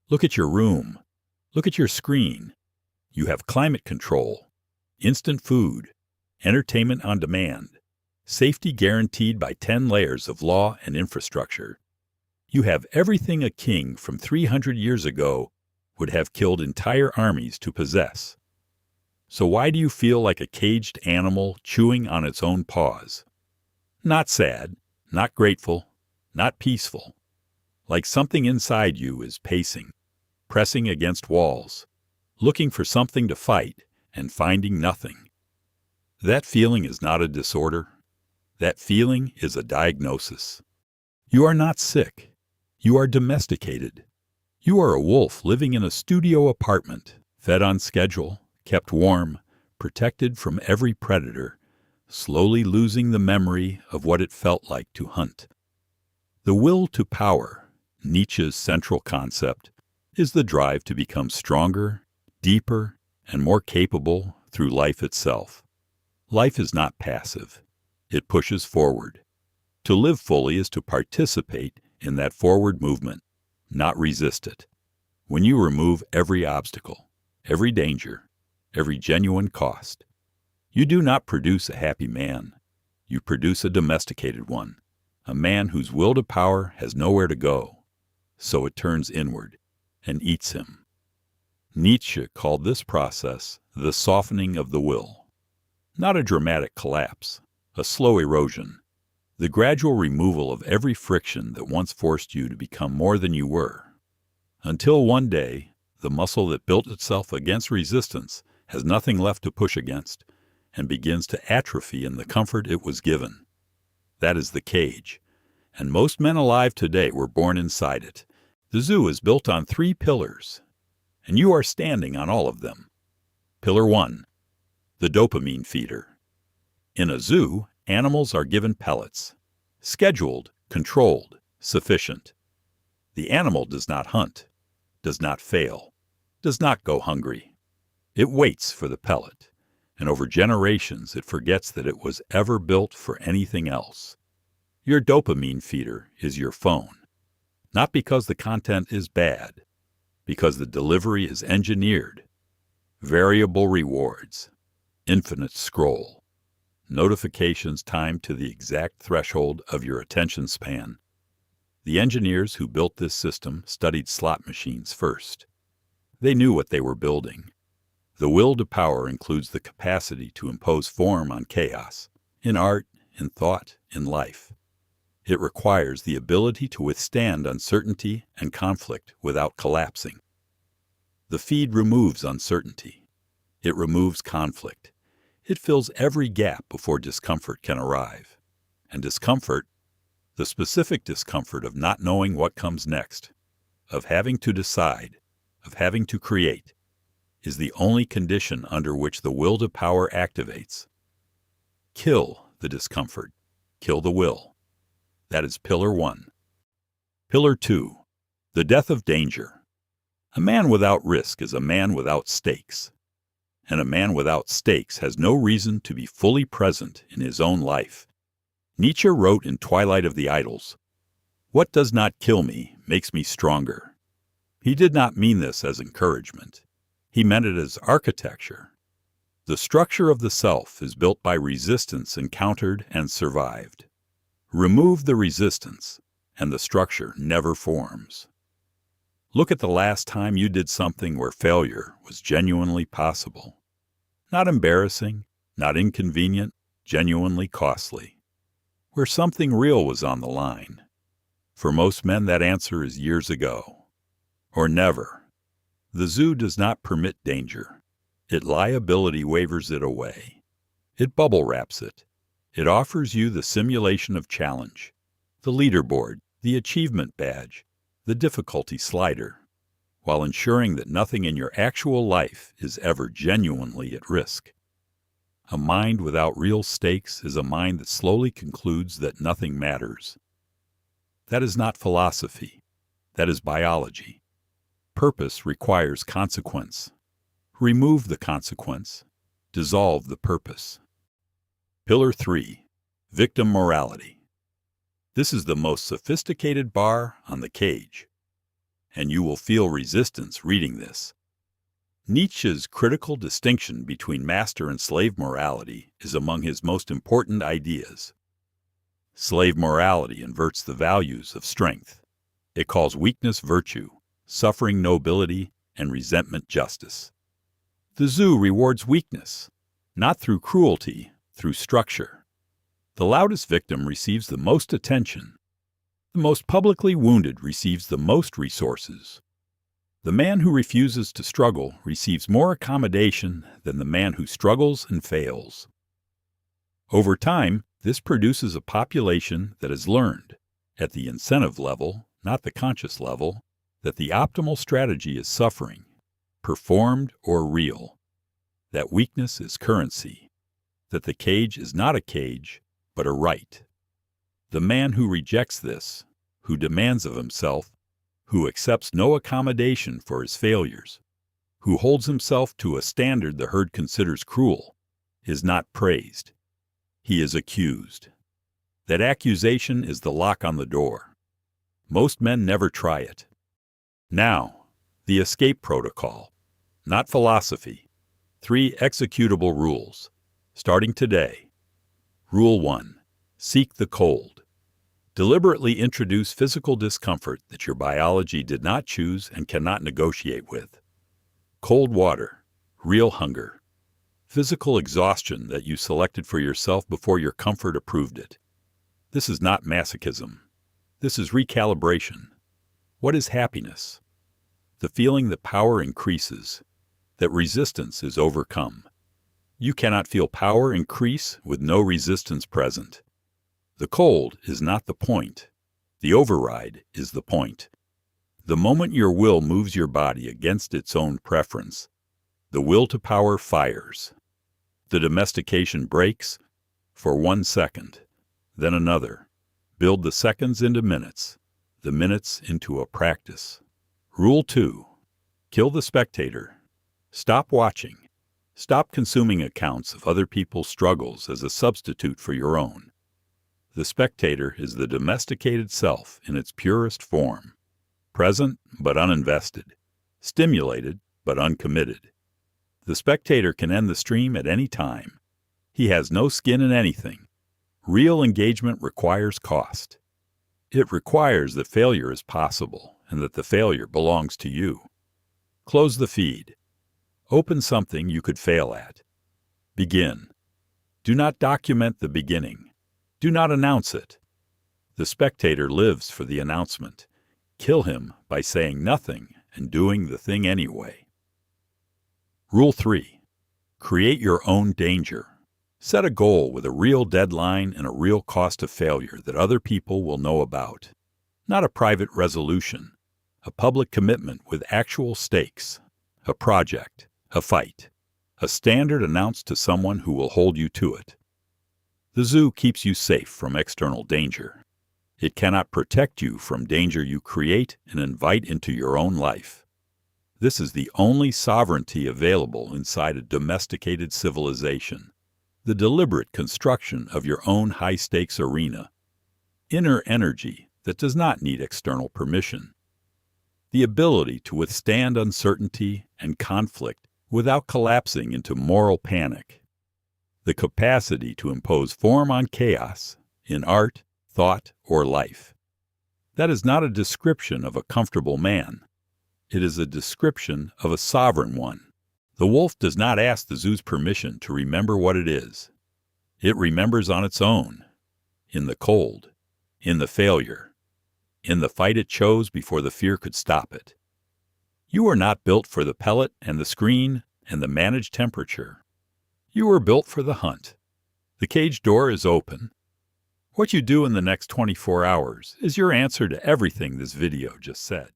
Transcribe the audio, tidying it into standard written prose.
Look at your room. Look at your screen. You have climate control, instant food, entertainment on demand, safety guaranteed by 10 layers of law and infrastructure. You have everything a king from 300 years ago would have killed entire armies to possess. So why do you feel like a caged animal chewing on its own paws? Not sad, not grateful, not peaceful. Like something inside you is pacing, pressing against walls, looking for something to fight and finding nothing. That feeling is not a disorder. That feeling is a diagnosis. You are not sick. You are domesticated. You are a wolf living in a studio apartment, fed on schedule, kept warm, protected from every predator, slowly losing the memory of what it felt like to hunt. The will to power, Nietzsche's central concept, is the drive to become stronger, deeper, and more capable through life itself. Life is not passive. It pushes forward. To live fully is to participate in that forward movement, not resist it. When you remove every obstacle, every danger, every genuine cost, you do not produce a happy man. You produce a domesticated one, a man whose will to power has nowhere to go, so it turns inward and eats him. Nietzsche called this process the softening of the will. Not a dramatic collapse, a slow erosion, the gradual removal of every friction that once forced you to become more than you were. Until one day, the muscle that built itself against resistance has nothing left to push against and begins to atrophy in the comfort it was given. That is the cage, and most men alive today were born inside it. The zoo is built on 3 pillars, and you are standing on all of them. Pillar 1, the dopamine feeder. In a zoo, animals are given pellets, scheduled, controlled, sufficient. The animal does not hunt, does not fail, does not go hungry. It waits for the pellet, and over generations it forgets that it was ever built for anything else. Your dopamine feeder is your phone, not because the content is bad, because the delivery is engineered. Variable rewards, infinite scroll, notifications timed to the exact threshold of your attention span. The engineers who built this system studied slot machines first. They knew what they were building. The will to power includes the capacity to impose form on chaos, in art, in thought, in life. It requires the ability to withstand uncertainty and conflict without collapsing. The feed removes uncertainty. It removes conflict. It fills every gap before discomfort can arrive. And discomfort, the specific discomfort of not knowing what comes next, of having to decide, of having to create, is the only condition under which the will to power activates. Kill the discomfort. Kill the will. That is pillar 1. Pillar 2, the death of danger. A man without risk is a man without stakes. And a man without stakes has no reason to be fully present in his own life. Nietzsche wrote in Twilight of the Idols, "What does not kill me makes me stronger." He did not mean this as encouragement. He meant it as architecture. The structure of the self is built by resistance encountered and survived. Remove the resistance, and the structure never forms. Look at the last time you did something where failure was genuinely possible. Not embarrassing, not inconvenient, genuinely costly. Where something real was on the line. For most men, that answer is years ago. Or never. The zoo does not permit danger. It liability wavers it away. It bubble wraps it. It offers you the simulation of challenge, the leaderboard, the achievement badge, the difficulty slider, while ensuring that nothing in your actual life is ever genuinely at risk. A mind without real stakes is a mind that slowly concludes that nothing matters. That is not philosophy. That is biology. Purpose requires consequence. Remove the consequence. Dissolve the purpose. Pillar 3, victim morality. This is the most sophisticated bar on the cage. and you will feel resistance reading this. Nietzsche's critical distinction between master and slave morality is among his most important ideas. Slave morality inverts the values of strength. It calls weakness virtue, suffering nobility, and resentment justice. The zoo rewards weakness, not through cruelty, through structure. The loudest victim receives the most attention. The most publicly wounded receives the most resources. The man who refuses to struggle receives more accommodation than the man who struggles and fails. Over time, this produces a population that has learned, at the incentive level, not the conscious level, that the optimal strategy is suffering, performed or real, that weakness is currency, that the cage is not a cage, but a right. The man who rejects this, who demands of himself, who accepts no accommodation for his failures, who holds himself to a standard the herd considers cruel, is not praised. He is accused. That accusation is the lock on the door. Most men never try it. Now, the escape protocol, not philosophy. 3 executable rules, starting today. Rule 1. Seek the cold. Deliberately introduce physical discomfort that your biology did not choose and cannot negotiate with. Cold water, real hunger, physical exhaustion that you selected for yourself before your comfort approved it. This is not masochism. This is recalibration. What is happiness? The feeling that power increases, that resistance is overcome. You cannot feel power increase with no resistance present. The cold is not the point. The override is the point. The moment your will moves your body against its own preference, the will to power fires. The domestication breaks for 1 second, then another. Build the seconds into minutes, the minutes into a practice. Rule 2. Kill the spectator. Stop watching. Stop consuming accounts of other people's struggles as a substitute for your own. The spectator is the domesticated self in its purest form, present but uninvested, stimulated but uncommitted. The spectator can end the stream at any time. He has no skin in anything. Real engagement requires cost. It requires that failure is possible and that the failure belongs to you. Close the feed. Open something you could fail at. Begin. Do not document the beginning. Do not announce it. The spectator lives for the announcement. Kill him by saying nothing and doing the thing anyway. Rule 3. Create your own danger. Set a goal with a real deadline and a real cost of failure that other people will know about. Not a private resolution. A public commitment with actual stakes. A project. A fight. A standard announced to someone who will hold you to it. The zoo keeps you safe from external danger. It cannot protect you from danger you create and invite into your own life. This is the only sovereignty available inside a domesticated civilization, the deliberate construction of your own high-stakes arena, inner energy that does not need external permission, the ability to withstand uncertainty and conflict without collapsing into moral panic, the capacity to impose form on chaos in art, thought, or life. That is not a description of a comfortable man. It is a description of a sovereign one. The wolf does not ask the zoo's permission to remember what it is. It remembers on its own, in the cold, in the failure, in the fight it chose before the fear could stop it. You are not built for the pellet and the screen and the managed temperature. You are built for the hunt. The cage door is open. What you do in the next 24 hours is your answer to everything this video just said.